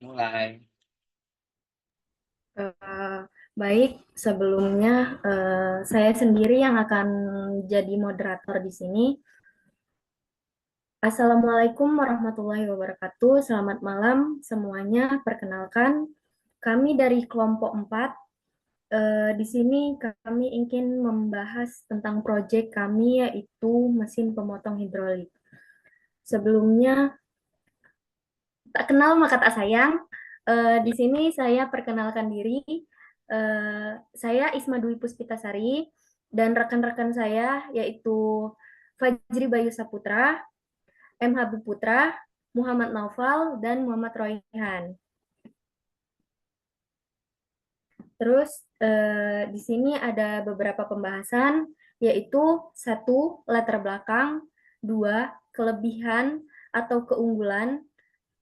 Mulai. Eh, Baik, sebelumnya saya sendiri yang akan jadi moderator di sini. Assalamualaikum warahmatullahi wabarakatuh. Selamat malam semuanya. Perkenalkan, kami dari kelompok 4. Di sini kami ingin membahas tentang proyek kami yaitu mesin pemotong hidrolik. Sebelumnya, tak kenal maka tak sayang. Di sini saya perkenalkan diri. Saya Isma Dwi Puspitasari dan rekan-rekan saya yaitu Fajri Bayu Saputra, M. Habib Putra, Muhammad Naufal, dan Muhammad Royhan. Terus di sini ada beberapa pembahasan yaitu satu latar belakang, dua kelebihan atau keunggulan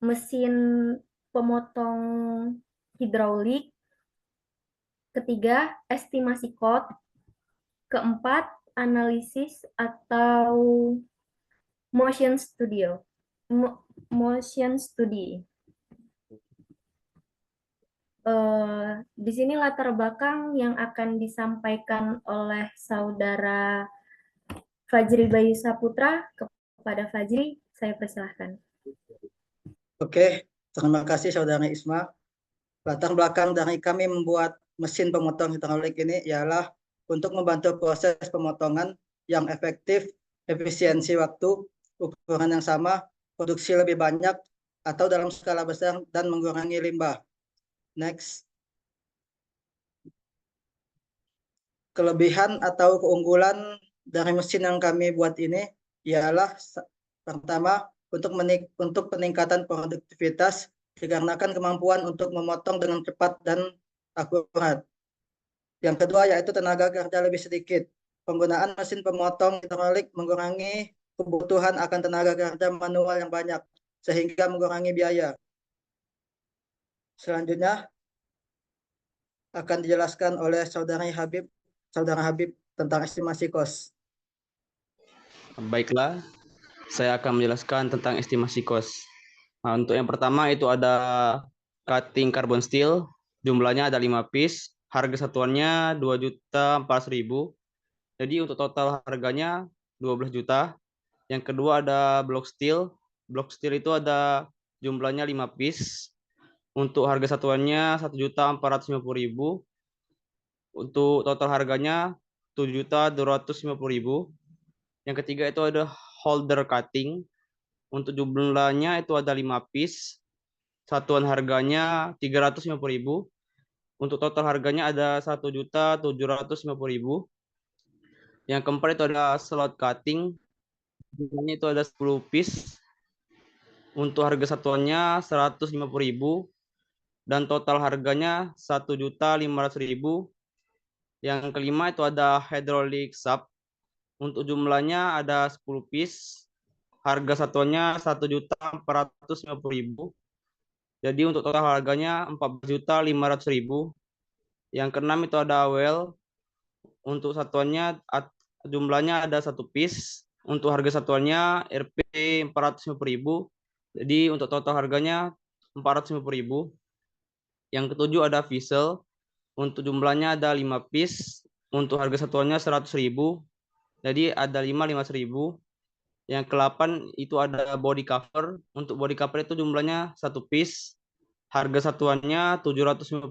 mesin pemotong hidraulik, ketiga estimasi cost, keempat analisis atau motion studio, motion study. Di sini latar belakang yang akan disampaikan oleh saudara Fajri Bayu Saputra. Kepada Fajri, saya persilahkan. Oke, terima kasih Saudara Isma. Latar belakang dari kami membuat mesin pemotong hidrolik ini ialah untuk membantu proses pemotongan yang efektif, efisiensi waktu, ukuran yang sama, produksi lebih banyak, atau dalam skala besar, dan mengurangi limbah. Next. Kelebihan atau keunggulan dari mesin yang kami buat ini ialah pertama, untuk peningkatan produktivitas dikarenakan kemampuan untuk memotong dengan cepat dan akurat. Yang kedua yaitu tenaga kerja lebih sedikit. Penggunaan mesin pemotong hidrolik mengurangi kebutuhan akan tenaga kerja manual yang banyak, sehingga mengurangi biaya. Selanjutnya akan dijelaskan oleh Saudara Habib tentang estimasi kos. Baiklah, saya akan menjelaskan tentang estimasi cost. Nah, untuk yang pertama itu ada cutting carbon steel, jumlahnya ada 5 piece, harga satuannya 2.400.000. Jadi untuk total harganya 12 juta. Yang kedua ada block steel. Block steel itu ada jumlahnya 5 piece. Untuk harga satuannya 1.450.000. Untuk total harganya 7.250.000. Yang ketiga itu ada holder cutting. Untuk jumlahnya itu ada 5 piece. Satuan harganya 350.000. Untuk total harganya ada 1.750.000. Yang keempat itu ada slot cutting. Jumlahnya itu ada 10 piece. Untuk harga satuannya 150.000 dan total harganya 1.500.000. Yang kelima itu ada hydraulic sub. Untuk jumlahnya ada 10 piece. Harga satuannya 1.450.000. Jadi untuk total harganya 14.500.000. Yang keenam itu ada well. Untuk satuannya jumlahnya ada 1 piece. Untuk harga satuannya Rp 450.000. Jadi untuk total harganya 450.000. Yang ketujuh ada vessel. Untuk jumlahnya ada 5 piece. Untuk harga satuannya 100.000. Jadi ada 5.000. Yang ke-8 itu ada body cover. Untuk body cover itu jumlahnya 1 piece. Harga satuannya 750.000.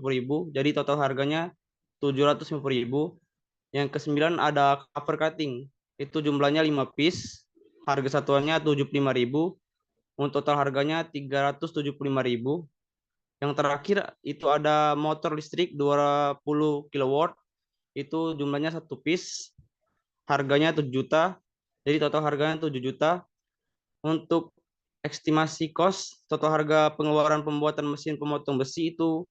Jadi total harganya 750.000. Yang ke-9 ada cover cutting. Itu jumlahnya 5 piece. Harga satuannya 75.000. Untuk total harganya 375.000. Yang terakhir itu ada motor listrik 20 kilowatt. Itu jumlahnya 1 piece. Harganya 7 juta. Jadi total harganya 7 juta. Untuk estimasi cost, total harga pengeluaran pembuatan mesin pemotong besi itu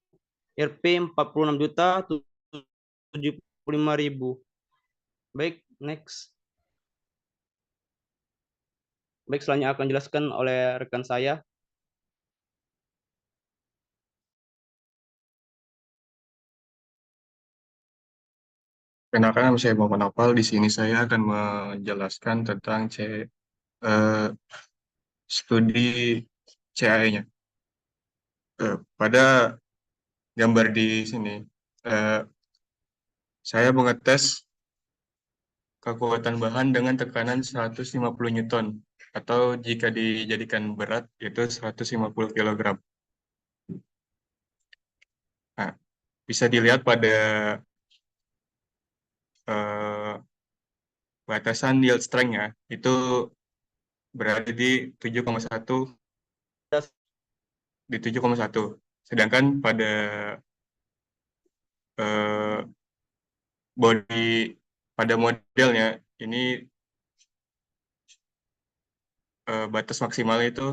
Rp 46.075.000. Baik, next. Baik, selanjutnya akan dijelaskan oleh rekan saya. Perkenalkan, saya Muhammad Naufal. Di sini saya akan menjelaskan tentang studi CAE-nya. Pada gambar di sini, eh, saya mengetes kekuatan bahan dengan tekanan 150 Newton, atau jika dijadikan berat, itu 150 kilogram. Nah, bisa dilihat pada eh, batasan yield strength-nya, itu berada di 7,1, di 7,1. Sedangkan pada eh, body pada modelnya ini batas maksimalnya itu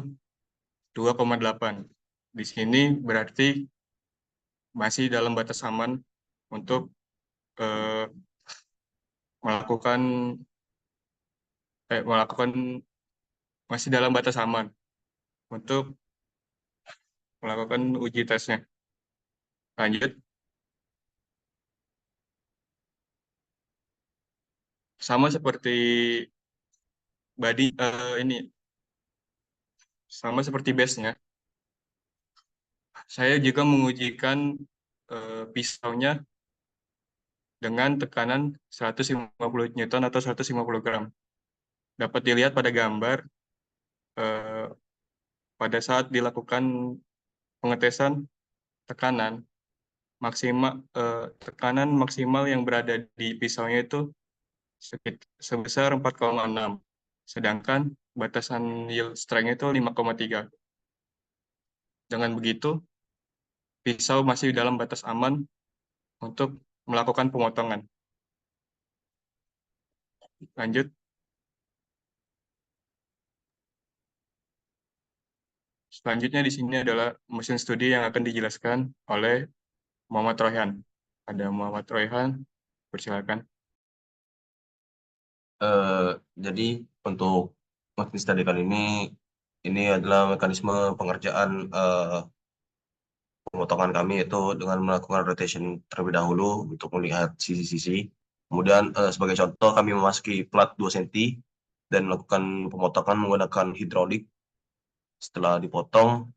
2,8. Di sini berarti masih dalam batas aman untuk eh, melakukan melakukan masih dalam batas aman untuk melakukan uji tesnya. Lanjut, sama seperti body ini, sama seperti base-nya, saya juga mengujikan pisaunya dengan tekanan 150 Newton atau 150 gram. Dapat dilihat pada gambar eh, pada saat dilakukan pengetesan tekanan tekanan maksimal yang berada di pisaunya itu sebesar 4,6, sedangkan batasan yield strength itu 5,3. Dengan begitu, pisau masih dalam batas aman untuk melakukan pemotongan. Lanjut, selanjutnya di sini adalah mesin studi yang akan dijelaskan oleh Muhammad Royhan. Ada Muhammad Royhan, persilakan. Eh, jadi untuk mesin study kali ini adalah mekanisme pengerjaan pemotongan kami, itu dengan melakukan rotation terlebih dahulu untuk melihat sisi-sisi. Kemudian sebagai contoh kami memasuki plat 2 cm dan melakukan pemotongan menggunakan hidrolik. Setelah dipotong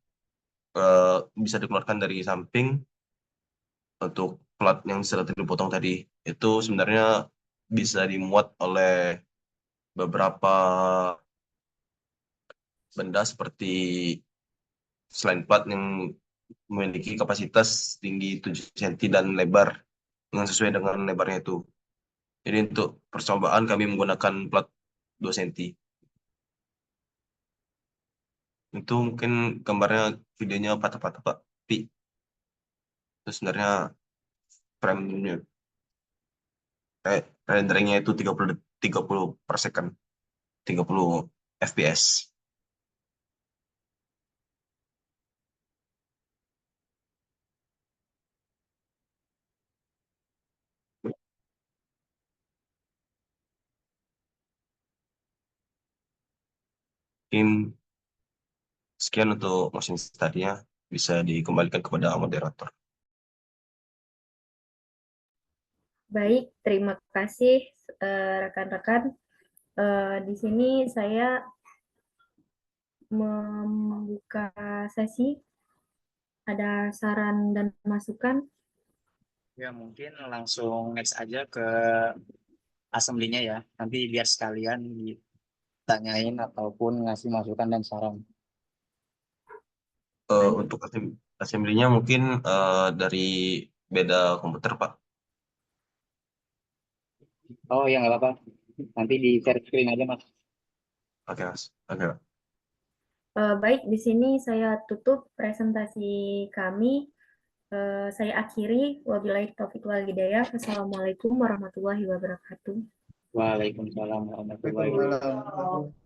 bisa dikeluarkan dari samping. Untuk plat yang sudah dipotong tadi itu sebenarnya bisa dimuat oleh beberapa benda seperti selain plat yang memiliki kapasitas tinggi 7 cm dan lebar yang sesuai dengan lebarnya itu. Jadi untuk percobaan kami menggunakan plat 2 cm. Itu mungkin gambarnya, videonya patah-patah Pak. Tapi itu sebenarnya frame-nya renderingnya itu 30 per second, 30 fps. Mungkin sekian untuk motion study-nya, bisa dikembalikan kepada moderator. Baik, terima kasih rekan-rekan. Di sini saya membuka sesi. Ada saran dan masukan? Ya, mungkin langsung next aja ke assembly-nya ya. Nanti biar sekalian ditanyain ataupun ngasih masukan dan saran. Untuk assembly-nya mungkin dari beda komputer, Pak. Oh ya, nggak apa-apa. Nanti di share screen aja, Mas. Oke, Mas. Oke, Pak. Baik, di sini saya tutup presentasi kami. Saya akhiri. Wabillahi taufiq wal hidayah. Wassalamualaikum warahmatullahi wabarakatuh. Waalaikumsalam warahmatullahi wabarakatuh. Waalaikumsalam.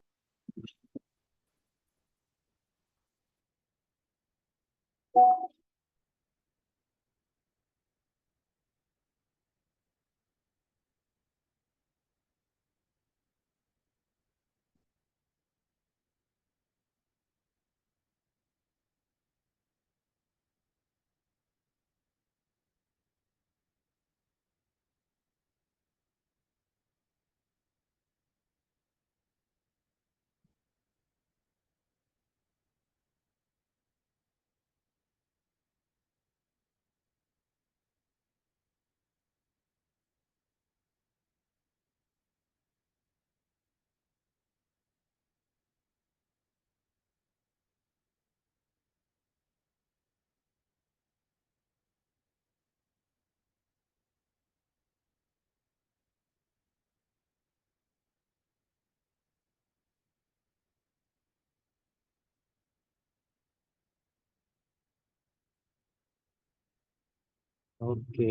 Oke.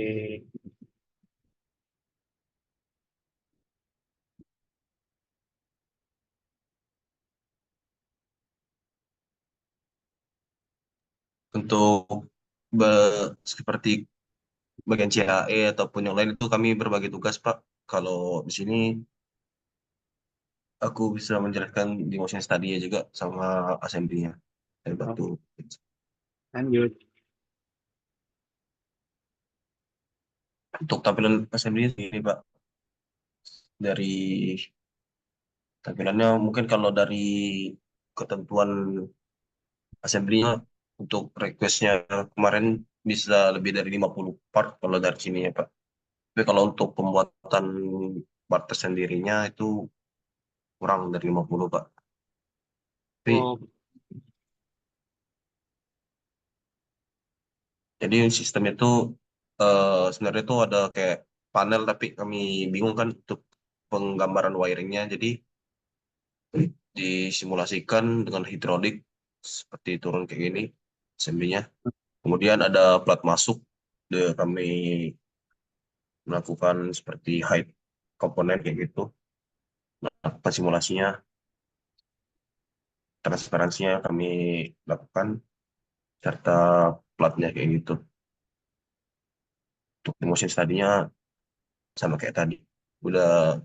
Untuk seperti bagian CAE ataupun yang lain itu kami berbagi tugas, Pak. Kalau di sini aku bisa menjelaskan di motion study-nya juga sama assembly-nya. Saya bantu. Lanjut. Untuk tampilan assembly ini, Pak, dari tampilannya mungkin kalau dari ketentuan assembly-nya untuk request-nya kemarin bisa lebih dari 50 part kalau dari sini ya, Pak. Tapi kalau untuk pembuatan part tersendirinya itu kurang dari 50, Pak. Tapi Oh, jadi sistem itu sebenarnya itu ada kayak panel, tapi kami bingung kan untuk penggambaran wiringnya. Jadi disimulasikan dengan hidrolik seperti turun kayak gini assembly-nya. Kemudian ada plat masuk, kami melakukan seperti height komponen kayak gitu. Lakukan simulasinya, transparansinya kami lakukan, serta platnya kayak gitu. Untuk motion study-nya sama kayak tadi. Udah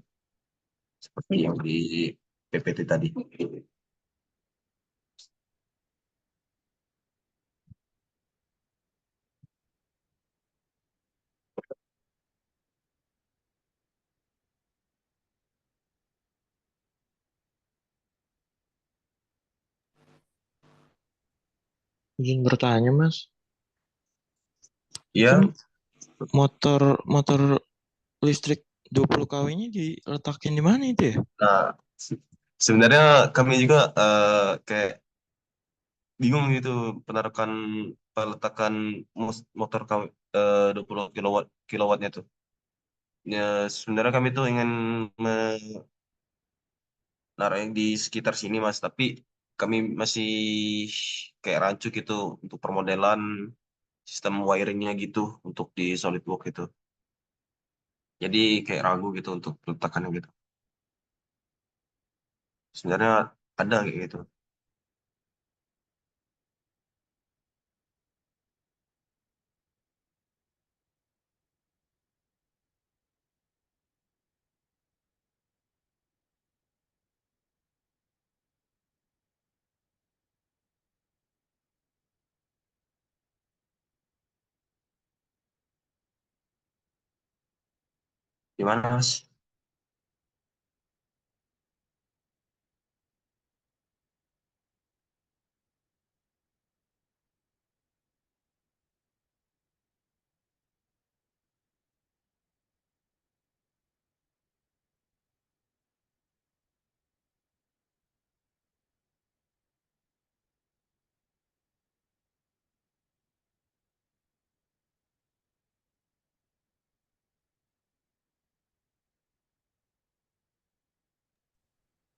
seperti yang di PPT tadi. Izin bertanya, Mas. Ya, Kan motor motor listrik 20 kW-nya diletakin di mana itu ya? nah sebenarnya kami juga kayak bingung gitu penerakan peletakan motor 20 kilowattnya tuh. Ya, sebenarnya kami tuh ingin menaruh di sekitar sini, Mas, tapi kami masih kayak rancu gitu untuk permodelan sistem wiringnya gitu untuk di SolidWorks itu. Jadi kayak ragu gitu untuk peletakannya gitu. Sebenarnya ada kayak gitu. Gimana, Mas?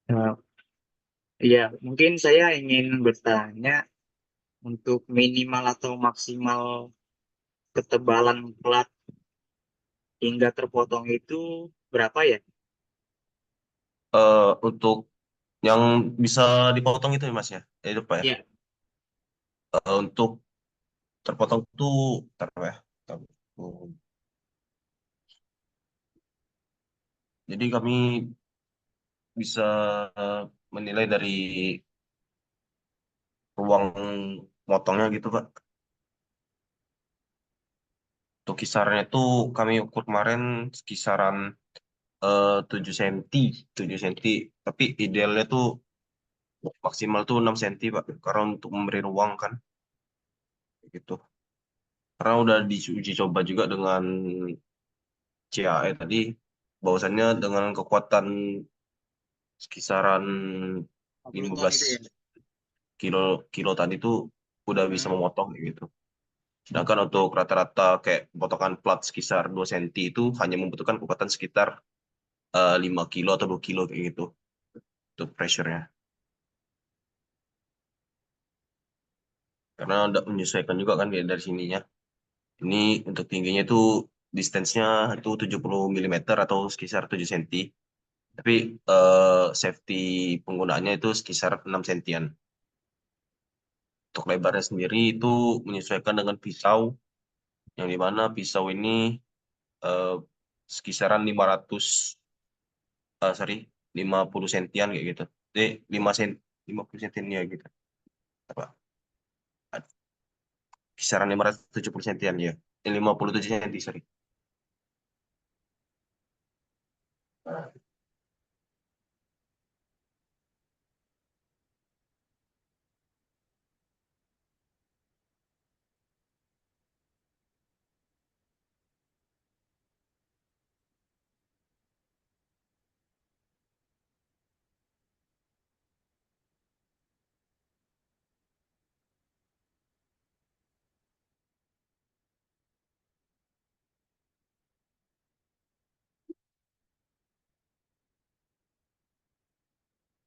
nah, iya, mungkin saya ingin bertanya untuk minimal atau maksimal ketebalan plat hingga terpotong itu berapa ya? Untuk yang bisa dipotong itu ya, Mas ya? Itu Pak ya? Iya. Untuk terpotong tuh, ntar apa ya? Ntar. Jadi kami bisa menilai dari ruang motongnya gitu, Pak. Untuk kisarannya itu kami ukur kemarin kisaran 7 cm, 7 cm. Tapi idealnya tuh maksimal tuh 6 cm, Pak. Karena untuk memberi ruang kan, gitu. Karena udah diuji coba juga dengan CAE tadi, bahwasannya dengan kekuatan kisaran 40 ton 15 itu ya. kilo kilo tadi tuh udah bisa Hmm. memotong kayak gitu. Sedangkan untuk rata-rata kayak potongan plat sekitar 2 cm itu hanya membutuhkan kekuatan sekitar 5 kilo atau 2 kilo kayak gitu untuk pressure-nya. Karena udah menyesuaikan juga kan dari sininya. Ini untuk tingginya itu distance-nya itu 70 mm atau sekitar 7 cm. Tapi safety penggunaannya itu sekitar 6 cm-an. Untuk lebarnya sendiri itu menyesuaikan dengan pisau, yang dimana pisau ini eh, sekisaran 50 sentian kayak gitu. Jadi 50 sentian ya gitu. Apa? Kisaran 570 sentian ya. 57 senti, sorry.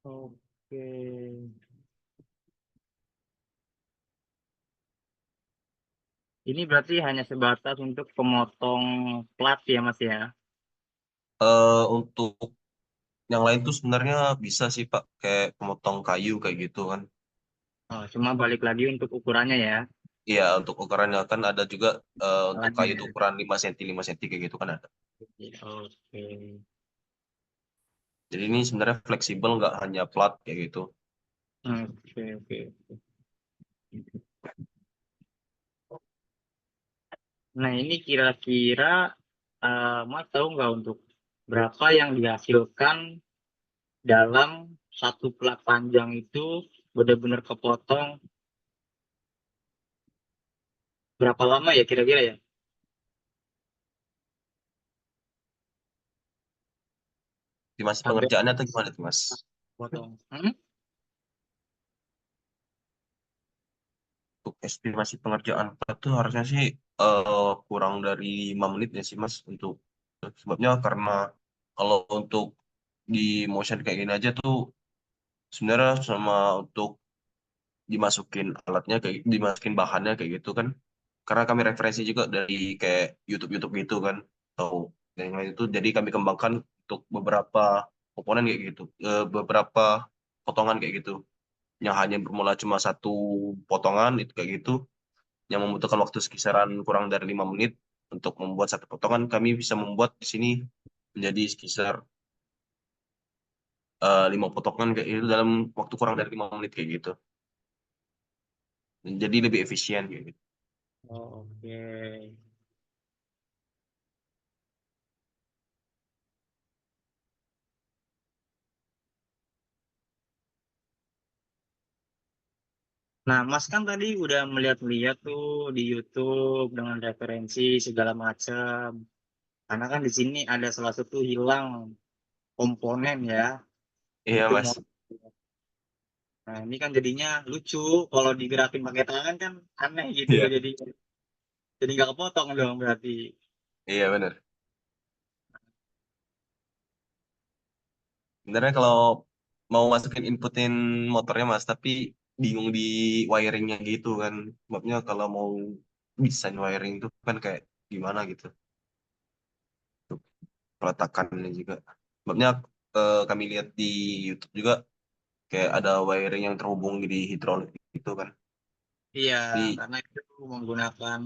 Oke. Ini berarti hanya sebatas untuk pemotong plat ya Mas ya? Untuk yang lain tuh sebenarnya bisa sih Pak, kayak pemotong kayu kayak gitu kan. Oh, cuma balik lagi untuk ukurannya ya. Iya, untuk ukurannya kan ada juga untuk kayu Alatnya. itu ukuran 5 cm 5 cm kayak gitu kan ada. Oke. Jadi ini sebenarnya fleksibel, nggak hanya plat kayak gitu. Oke, oke. Nah, ini kira-kira Mas tahu nggak untuk berapa yang dihasilkan dalam satu plat panjang itu benar-benar kepotong berapa lama ya kira-kira ya? Estimasi Sampai pengerjaannya atau gimana tuh Mas? potong. Untuk estimasi pengerjaan plat tuh harusnya sih kurang dari 5 menit ya sih Mas, untuk sebabnya karena kalau untuk di motion kayak gini aja tuh sebenarnya sama untuk dimasukin alatnya kayak dimasukin bahannya kayak gitu kan, karena kami referensi juga dari kayak YouTube gitu kan, atau yang lain itu, jadi kami kembangkan untuk beberapa komponen kayak gitu, beberapa potongan kayak gitu yang hanya bermula cuma satu potongan itu kayak gitu, yang membutuhkan waktu sekisaran kurang dari 5 menit untuk membuat satu potongan. Kami bisa membuat di sini menjadi sekitar 5 potongan kayak gitu dalam waktu kurang dari 5 menit kayak gitu. Jadi lebih efisien kayak gitu. Oh, oke. Nah, Mas kan tadi udah melihat-lihat tuh di YouTube dengan referensi segala macam. Karena kan di sini ada salah satu hilang komponen ya, Iya itu Mas. Nah, ini kan jadinya lucu kalau digerakin pakai tangan kan aneh gitu Iya. jadi nggak kepotong dong berarti. Iya benar. Sebenarnya kalau mau masukin inputin motornya Mas, tapi bingung di wiringnya gitu kan. Sebabnya kalau mau desain wiring itu kan kayak gimana gitu. Untuk peletakannya juga. Sebabnya kami lihat di YouTube juga kayak ada wiring yang terhubung di hidrolik gitu kan. Iya, Jadi karena itu menggunakan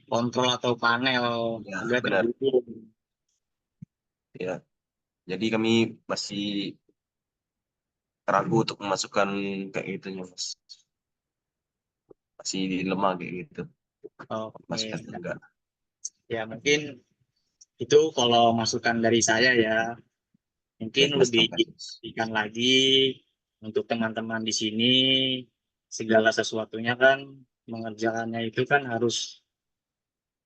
kontrol atau panel ya agak benar. terhubung. Ya. Jadi kami masih ragu untuk memasukkan kayak gitunya Mas. Masih dilema kayak gitu. Oke, Masukkan enggak. ya mungkin itu kalau masukan dari saya ya. Mungkin Baik Mas, lebih terima kasih Mas. diperhatikan lagi untuk teman-teman di sini segala sesuatunya kan mengerjakannya itu kan harus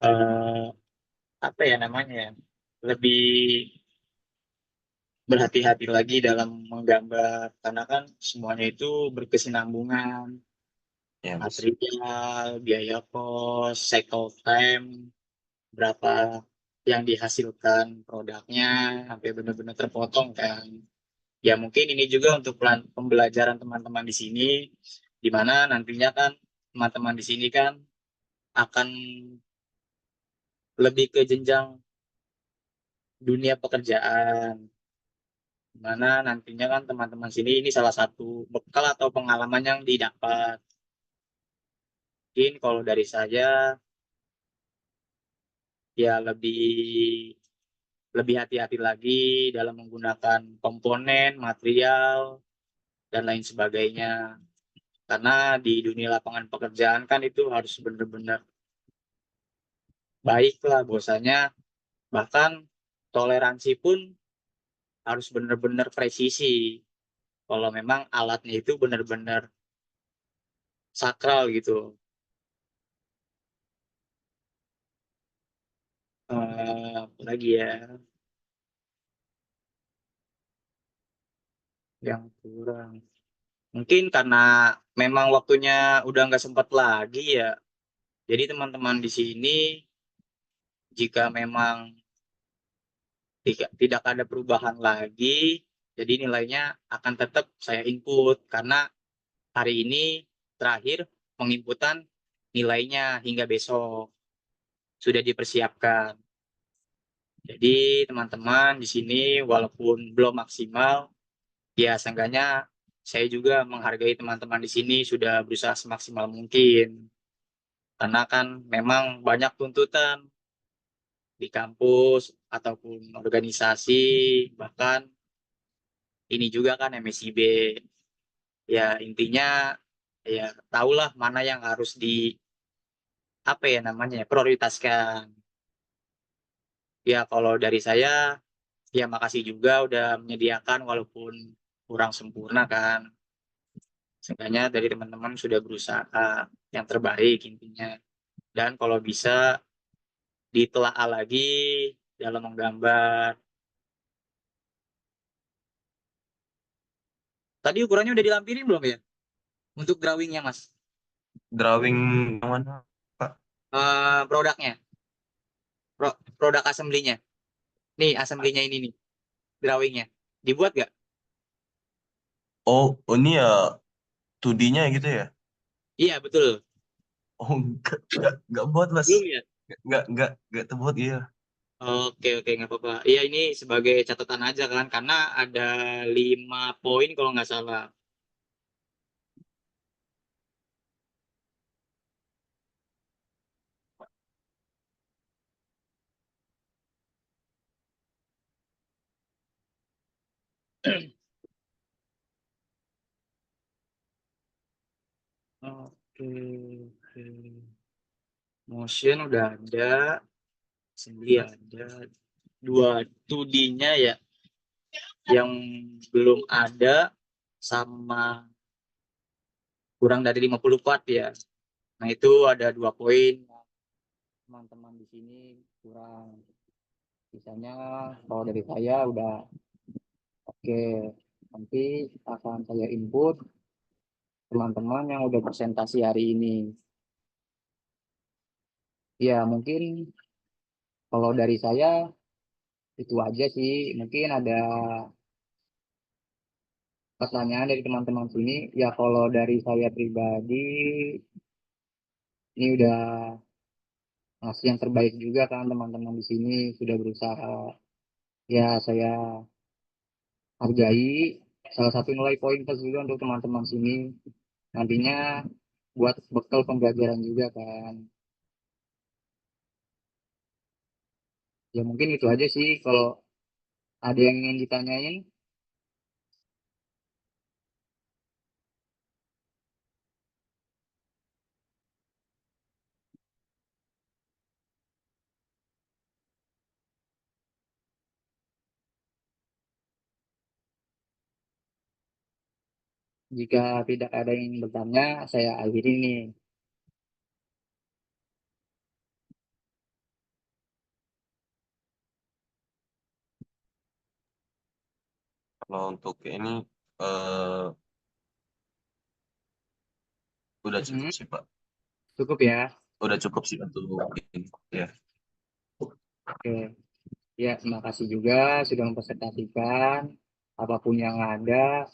eh, apa ya namanya ya lebih berhati-hati lagi dalam menggambar karena kan semuanya itu berkesinambungan Ya Mas. material, biaya kos, cycle time, berapa yang dihasilkan produknya sampai benar-benar terpotong kan. Ya mungkin ini juga untuk pembelajaran teman-teman di sini, di mana nantinya kan teman-teman di sini kan akan lebih ke jenjang dunia pekerjaan. Mana nantinya kan teman-teman sini ini salah satu bekal atau pengalaman yang didapat. Mungkin kalau dari saya ya lebih hati-hati lagi dalam menggunakan komponen, material, dan lain sebagainya. Karena di dunia lapangan pekerjaan kan itu harus benar-benar baik lah bahwasanya, bahkan toleransi pun harus benar-benar presisi. Kalau memang alatnya itu benar-benar sakral gitu. Apa lagi ya yang kurang? Mungkin karena memang waktunya udah nggak sempat lagi ya. Jadi teman-teman di sini jika memang tidak ada perubahan lagi, jadi nilainya akan tetap saya input karena hari ini terakhir penginputan nilainya hingga besok sudah dipersiapkan. Jadi teman-teman di sini walaupun belum maksimal, ya seenggaknya saya juga menghargai teman-teman di sini sudah berusaha semaksimal mungkin. Karena kan memang banyak tuntutan di kampus ataupun organisasi, bahkan ini juga kan MSIB. Ya intinya ya tahulah mana yang harus di apa ya namanya prioritaskan. Ya kalau dari saya ya makasih juga udah menyediakan walaupun kurang sempurna kan. Seenggaknya dari teman-teman sudah berusaha yang terbaik intinya. Dan kalau bisa ditelaah lagi dalam menggambar. Tadi ukurannya udah dilampirin belum ya? Untuk drawingnya mas? Drawing yang mana, Pak? Produknya, produk assembly-nya. Nih assembly-nya ini nih, drawingnya. Dibuat gak? Oh, ini ya 2D-nya gitu ya? Iya betul. Oh, enggak buat, Mas. Belum ya? Enggak terbuat, iya. Oke oke nggak apa-apa. Iya ini sebagai catatan aja kan, karena ada 5 poin kalau nggak salah. Oke oke. Motion udah ada, assembly ada, 2D-nya ya yang belum ada sama kurang dari 50 part ya. Nah itu ada 2 poin teman-teman di sini kurang. Sisanya kalau dari saya udah oke. Nanti akan saya input teman-teman yang udah presentasi hari ini. Ya mungkin kalau dari saya itu aja sih. Mungkin ada pertanyaan dari teman-teman sini. Ya kalau dari saya pribadi ini udah ngasih yang terbaik juga kan, teman-teman di sini sudah berusaha. Ya saya hargai, salah satu nilai poin plus juga untuk teman-teman sini nantinya buat bekal pembelajaran juga kan. Ya mungkin itu aja sih, kalau ada yang ingin ditanyain. Jika tidak ada yang ingin bertanya, saya akhiri nih. Kalau untuk ini eh udah cukup sih, Pak. Cukup ya. Udah cukup sih untuk ini. Ya. Oke. Ya, terima kasih juga sudah mempresentasikan apapun yang ada.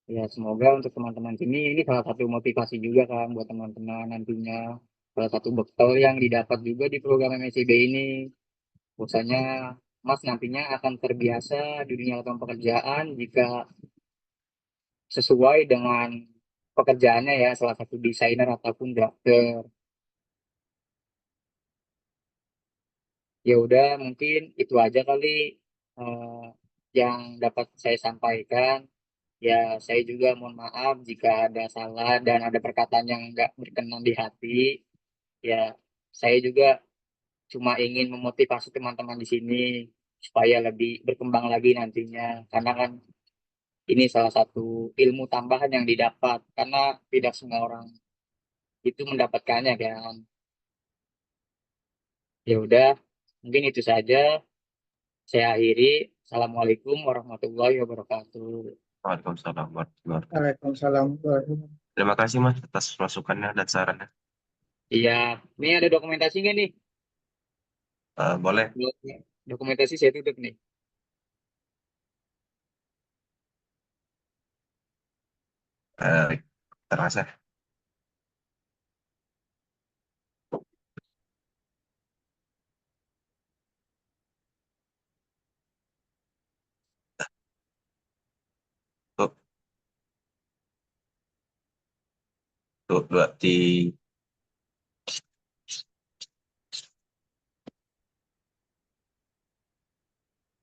Ya, semoga untuk teman-teman sini ini salah satu motivasi juga kan buat teman-teman nantinya. salah satu bekal yang didapat juga di program MSIB ini. Bahwasanya Mas nantinya akan terbiasa di dunia lapangan pekerjaan jika sesuai dengan pekerjaannya ya, salah satu desainer ataupun drafter. Ya udah, mungkin itu aja kali eh, yang dapat saya sampaikan. Ya, saya juga mohon maaf jika ada salah dan ada perkataan yang nggak berkenan di hati. Ya, saya juga cuma ingin memotivasi teman-teman di sini supaya lebih berkembang lagi nantinya. Karena kan ini salah satu ilmu tambahan yang didapat. Karena tidak semua orang itu mendapatkannya kan. Ya udah, mungkin itu saja. Saya akhiri. Assalamualaikum warahmatullahi wabarakatuh. Waalaikumsalam warahmatullahi wabarakatuh. Waalaikumsalam. Terima kasih Mas atas masukannya dan sarannya. Iya, ini ada dokumentasi nggak nih? Boleh. Dokumentasi saya tutup nih. Terasa. Tuh, tuh, dua, tiga.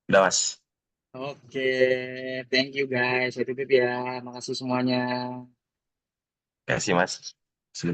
Udah Mas. Oke, thank you guys. Saya tutup ya. Makasih semuanya. Terima kasih Mas.